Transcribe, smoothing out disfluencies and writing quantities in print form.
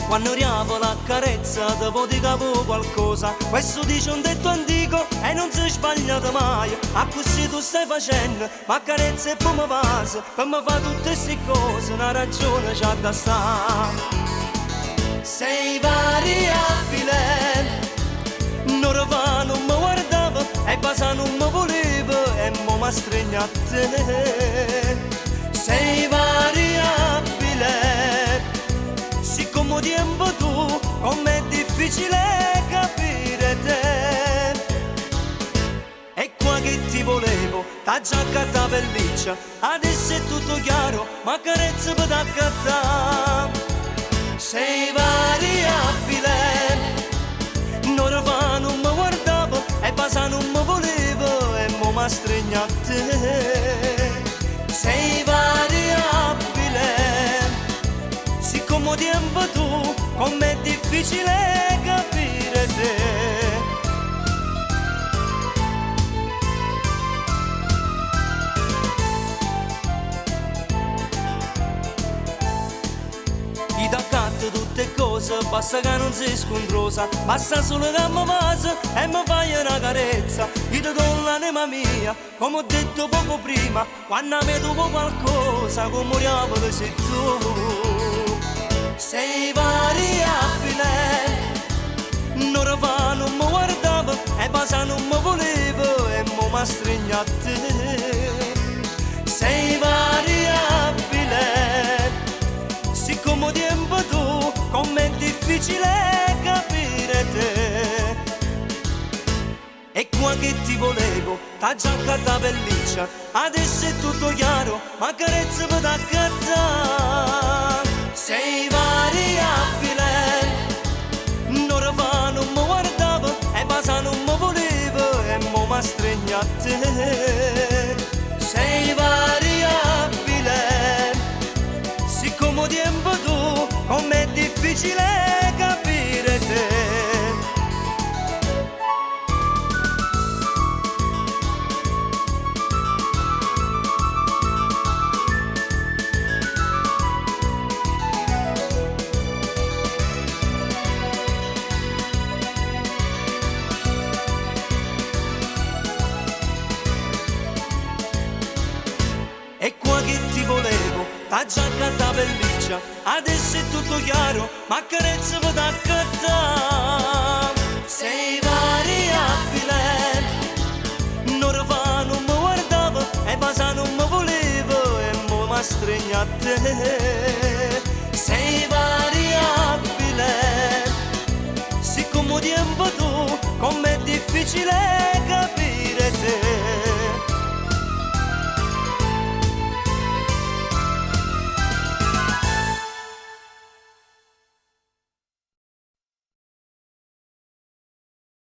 Quando riavo la carezza dopo di capo qualcosa. Questo dice un detto antico e non si è sbagliato mai. A così tu stai facendo, ma carezza e poi mi passa. Per me fa tutte queste cose, una ragione c'ha da stare. Sei variabile, non lo fa, non mi guardavo, e passa non mi volevo, e mo mi stringe a te. Sei variabile, siccome tempo tu, com'è difficile capire te. E qua che ti volevo, t'ha già accattata pelliccia, adesso è tutto chiaro, ma carezza per t'accattare. Sei variabile, non lo fa, non mi guardavo, e passa non mi volevo, e mo mi stringe a te. Sei variabile, siccome tempo tu, com'è difficile capire te. Ti accatto tutte cose, basta che non sei scontrosa, basta solo che mi passa e mi fai una carezza. Io ti do l'anima mia, come ho detto poco prima, quando mi dopo qualcosa, come moriamo che sei tu. Sei variabile, non lo fa, non mi guardavo, e passa non mi volevo, e mo mi stringe a te. Sei variabile, siccome tempo tu, com'è difficile capire te. E qua che ti volevo, t'ha già accattata pelliccia, adesso è tutto chiaro, ma carezza per t'accattare. Sei variabile, non lo fa, non mi guardavo, e passa non mi volevo, e mo mi stringe a te. Sei variabile, siccome tempo tu, com'è difficile capire te. E qua che ti volevo, t'ha già accattata pelliccia, adesso è tutto chiaro, ma carezza per t'accattare. Sei variabile, non lo fa, non mi guardavo, e passa non mi volevo, e mo mi stringe a te. Sei variabile, siccome tempo tu, com'è difficile capire.